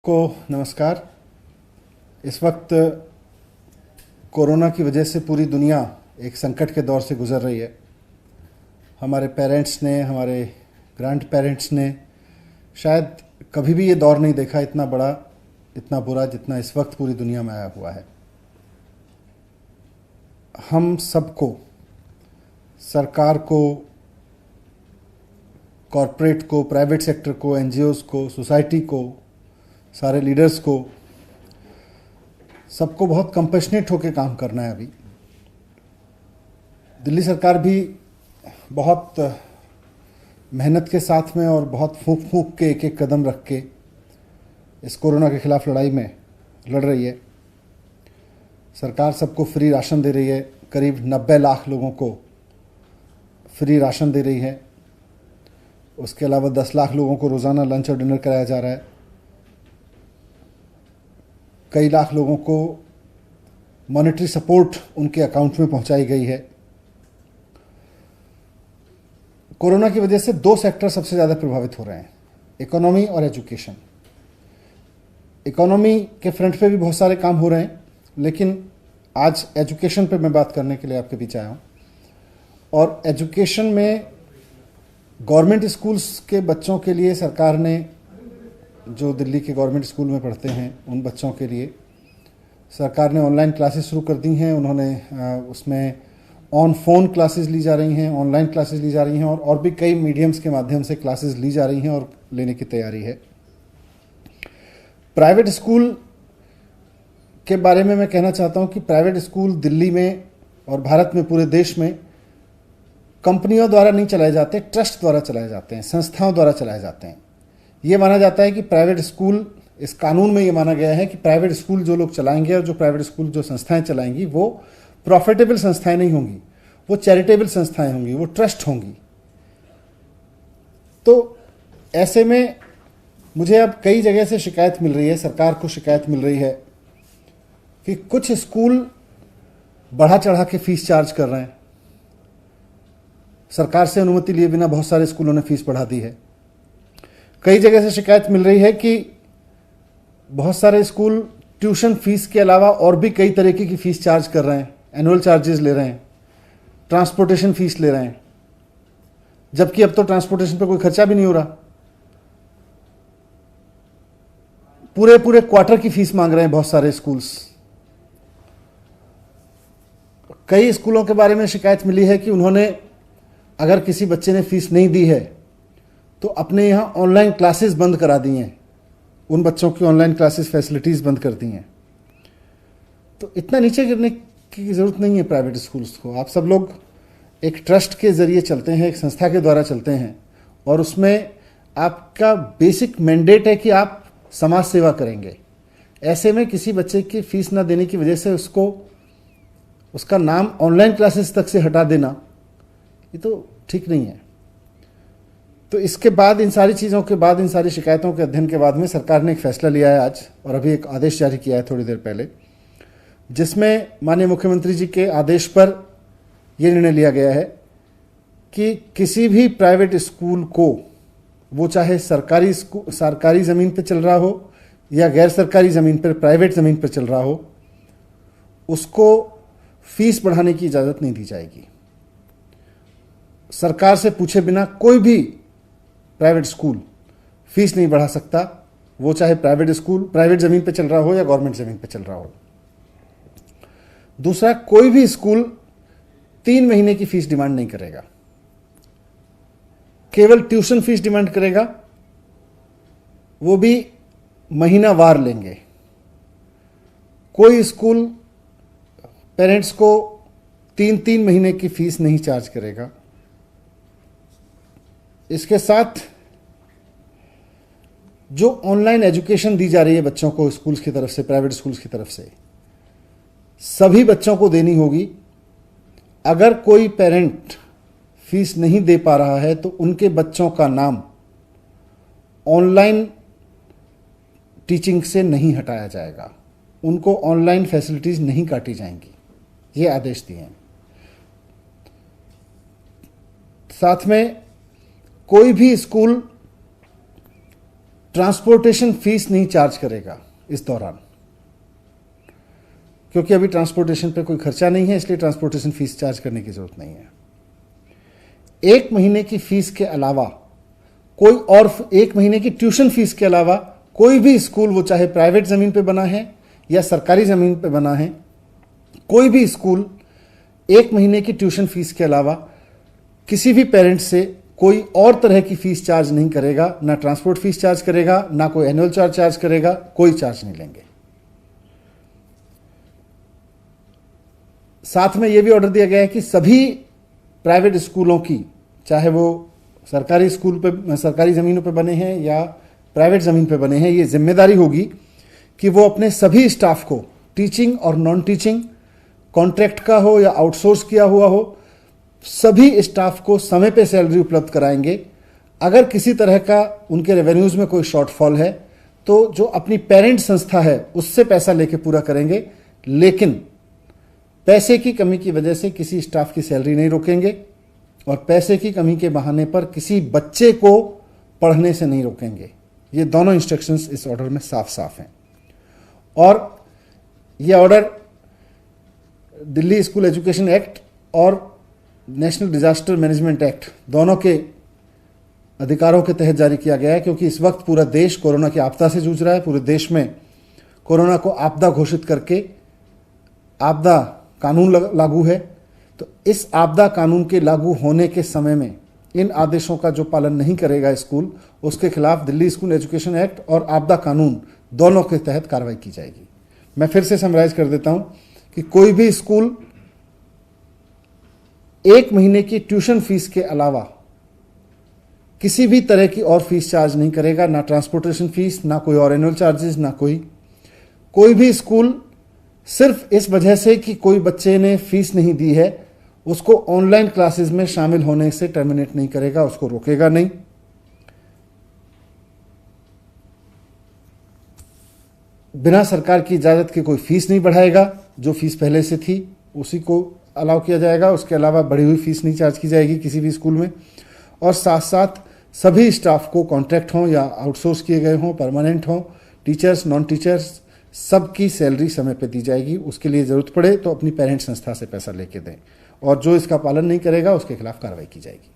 को नमस्कार। इस वक्त कोरोना की वजह से पूरी दुनिया एक संकट के दौर से गुजर रही है। हमारे पेरेंट्स ने, हमारे ग्रैंड पेरेंट्स ने शायद कभी भी ये दौर नहीं देखा इतना बड़ा, इतना बुरा जितना इस वक्त पूरी दुनिया में आया हुआ है। हम सबको, सरकार को, कॉरपोरेट को, प्राइवेट सेक्टर को, एनजीओज़ को, सोसाइटी को, सारे लीडर्स को, सबको बहुत कंपैशनेट होकर काम करना है। अभी दिल्ली सरकार भी बहुत मेहनत के साथ में और बहुत फूंक फूंक के एक एक कदम रख के इस कोरोना के खिलाफ लड़ाई में लड़ रही है। सरकार सबको फ्री राशन दे रही है, करीब 90 लाख लोगों को फ्री राशन दे रही है। उसके अलावा 10 लाख लोगों को रोज़ाना लंच और डिनर कराया जा रहा है। कई लाख लोगों को मॉनेटरी सपोर्ट उनके अकाउंट में पहुंचाई गई है। कोरोना की वजह से दो सेक्टर सबसे ज़्यादा प्रभावित हो रहे हैं, इकोनॉमी और एजुकेशन। इकोनॉमी के फ्रंट पे भी बहुत सारे काम हो रहे हैं, लेकिन आज एजुकेशन पे मैं बात करने के लिए आपके बीच आया हूँ। और एजुकेशन में गवर्नमेंट स्कूल्स के बच्चों के लिए सरकार ने, जो दिल्ली के गवर्नमेंट स्कूल में पढ़ते हैं उन बच्चों के लिए सरकार ने ऑनलाइन क्लासेस शुरू कर दी हैं। उन्होंने उसमें ऑन फोन क्लासेस ली जा रही हैं, ऑनलाइन क्लासेस ली जा रही हैं और भी कई मीडियम्स के माध्यम से क्लासेस ली जा रही हैं और लेने की तैयारी है। प्राइवेट स्कूल के बारे में मैं कहना चाहता हूं कि प्राइवेट स्कूल दिल्ली में और भारत में, पूरे देश में कंपनियों द्वारा नहीं चलाए जाते, ट्रस्ट द्वारा चलाए जाते हैं, संस्थाओं द्वारा चलाए जाते हैं। ये माना जाता है कि प्राइवेट स्कूल, इस कानून में ये माना गया है कि प्राइवेट स्कूल जो लोग चलाएंगे और जो प्राइवेट स्कूल जो संस्थाएं चलाएंगी वो प्रॉफिटेबल संस्थाएं नहीं होंगी, वो चैरिटेबल संस्थाएं होंगी, वो ट्रस्ट होंगी। तो ऐसे में मुझे अब कई जगह से शिकायत मिल रही है, सरकार को शिकायत मिल रही है कि कुछ स्कूल बढ़ा चढ़ा के फीस चार्ज कर रहे हैं। सरकार से अनुमति लिए बिना बहुत सारे स्कूलों ने फीस बढ़ा दी है। कई जगह से शिकायत मिल रही है कि बहुत सारे स्कूल ट्यूशन फीस के अलावा और भी कई तरीके की फीस चार्ज कर रहे हैं, एनुअल चार्जेस ले रहे हैं, ट्रांसपोर्टेशन फीस ले रहे हैं, जबकि अब तो ट्रांसपोर्टेशन पे कोई खर्चा भी नहीं हो रहा। पूरे पूरे क्वार्टर की फीस मांग रहे हैं बहुत सारे स्कूल्स। कई स्कूलों के बारे में शिकायत मिली है कि उन्होंने, अगर किसी बच्चे ने फीस नहीं दी है तो अपने यहाँ ऑनलाइन क्लासेस बंद करा दी हैं, उन बच्चों की ऑनलाइन क्लासेस फैसिलिटीज़ बंद कर दी हैं। तो इतना नीचे गिरने की ज़रूरत नहीं है प्राइवेट स्कूल्स को। आप सब लोग एक ट्रस्ट के ज़रिए चलते हैं, एक संस्था के द्वारा चलते हैं और उसमें आपका बेसिक मैंडेट है कि आप समाज सेवा करेंगे। ऐसे में किसी बच्चे की फ़ीस ना देने की वजह से उसका नाम ऑनलाइन क्लासेस तक से हटा देना, ये तो ठीक नहीं है। तो इसके बाद, इन सारी चीज़ों के बाद, इन सारी शिकायतों के अध्ययन के बाद में सरकार ने एक फैसला लिया है आज, और अभी एक आदेश जारी किया है थोड़ी देर पहले, जिसमें माननीय मुख्यमंत्री जी के आदेश पर यह निर्णय लिया गया है कि किसी भी प्राइवेट स्कूल को, वो चाहे सरकारी ज़मीन पर चल रहा हो या गैर सरकारी ज़मीन पर, प्राइवेट ज़मीन पर चल रहा हो, उसको फीस बढ़ाने की इजाज़त नहीं दी जाएगी। सरकार से पूछे बिना कोई भी प्राइवेट स्कूल फीस नहीं बढ़ा सकता, वो चाहे प्राइवेट स्कूल प्राइवेट ज़मीन पे चल रहा हो या गवर्नमेंट ज़मीन पे चल रहा हो। दूसरा, कोई भी स्कूल 3 महीने की फीस डिमांड नहीं करेगा, केवल ट्यूशन फीस डिमांड करेगा, वो भी महीनावार लेंगे। कोई स्कूल पेरेंट्स को 3-3 महीने की फीस नहीं चार्ज करेगा। इसके साथ जो ऑनलाइन एजुकेशन दी जा रही है बच्चों को स्कूल्स की तरफ से, प्राइवेट स्कूल्स की तरफ से, सभी बच्चों को देनी होगी। अगर कोई पेरेंट फीस नहीं दे पा रहा है तो उनके बच्चों का नाम ऑनलाइन टीचिंग से नहीं हटाया जाएगा, उनको ऑनलाइन फैसिलिटीज नहीं काटी जाएंगी। ये आदेश दिए हैं। साथ में कोई भी स्कूल ट्रांसपोर्टेशन फीस नहीं चार्ज करेगा इस दौरान, क्योंकि अभी ट्रांसपोर्टेशन पे कोई खर्चा नहीं है, इसलिए ट्रांसपोर्टेशन फीस चार्ज करने की जरूरत नहीं है। 1 महीने की फीस के अलावा कोई और 1 महीने की ट्यूशन फीस के अलावा कोई भी स्कूल, वो चाहे प्राइवेट ज़मीन पे बना है या सरकारी ज़मीन पे बना है, कोई भी स्कूल 1 महीने की ट्यूशन फीस के अलावा किसी भी पेरेंट से कोई और तरह की फीस चार्ज नहीं करेगा, ना ट्रांसपोर्ट फीस चार्ज करेगा, ना कोई एनुअल चार्ज करेगा, कोई चार्ज नहीं लेंगे। साथ में यह भी ऑर्डर दिया गया है कि सभी प्राइवेट स्कूलों की, चाहे वो सरकारी स्कूल पे, सरकारी ज़मीनों पे बने हैं या प्राइवेट ज़मीन पे बने हैं, ये जिम्मेदारी होगी कि वो अपने सभी स्टाफ को, टीचिंग और नॉन टीचिंग, कॉन्ट्रैक्ट का हो या आउटसोर्स किया हुआ हो, सभी स्टाफ को समय पे सैलरी उपलब्ध कराएंगे। अगर किसी तरह का उनके रेवेन्यूज़ में कोई शॉर्टफॉल है तो जो अपनी पेरेंट संस्था है उससे पैसा लेके पूरा करेंगे, लेकिन पैसे की कमी की वजह से किसी स्टाफ की सैलरी नहीं रोकेंगे और पैसे की कमी के बहाने पर किसी बच्चे को पढ़ने से नहीं रोकेंगे। ये दोनों इंस्ट्रक्शंस इस ऑर्डर में साफ साफ हैं। और ये order Delhi school education act और नेशनल डिजास्टर मैनेजमेंट एक्ट दोनों के अधिकारों के तहत जारी किया गया है, क्योंकि इस वक्त पूरा देश कोरोना की आपदा से जूझ रहा है। पूरे देश में कोरोना को आपदा घोषित करके आपदा कानून लागू है। तो इस आपदा कानून के लागू होने के समय में इन आदेशों का जो पालन नहीं करेगा स्कूल, उसके खिलाफ दिल्ली स्कूल एजुकेशन एक्ट और आपदा कानून दोनों के तहत कार्रवाई की जाएगी। मैं फिर से समराइज कर देता हूं कि कोई भी स्कूल 1 महीने की ट्यूशन फीस के अलावा किसी भी तरह की और फीस चार्ज नहीं करेगा, ना ट्रांसपोर्टेशन फीस, ना कोई और एनुअल चार्जेस, ना कोई भी स्कूल सिर्फ इस वजह से कि कोई बच्चे ने फीस नहीं दी है उसको ऑनलाइन क्लासेस में शामिल होने से टर्मिनेट नहीं करेगा, उसको रोकेगा नहीं। बिना सरकार की इजाजत के कोई फीस नहीं बढ़ाएगा, जो फीस पहले से थी उसी को अलाउ किया जाएगा, उसके अलावा बढ़ी हुई फीस नहीं चार्ज की जाएगी किसी भी स्कूल में। और साथ साथ सभी स्टाफ को, कॉन्ट्रैक्ट हों या आउटसोर्स किए गए हों, परमानेंट हों, टीचर्स, नॉन टीचर्स, सबकी सैलरी समय पे दी जाएगी। उसके लिए ज़रूरत पड़े तो अपनी पेरेंट संस्था से पैसा लेके दें, और जो इसका पालन नहीं करेगा उसके खिलाफ कार्रवाई की जाएगी।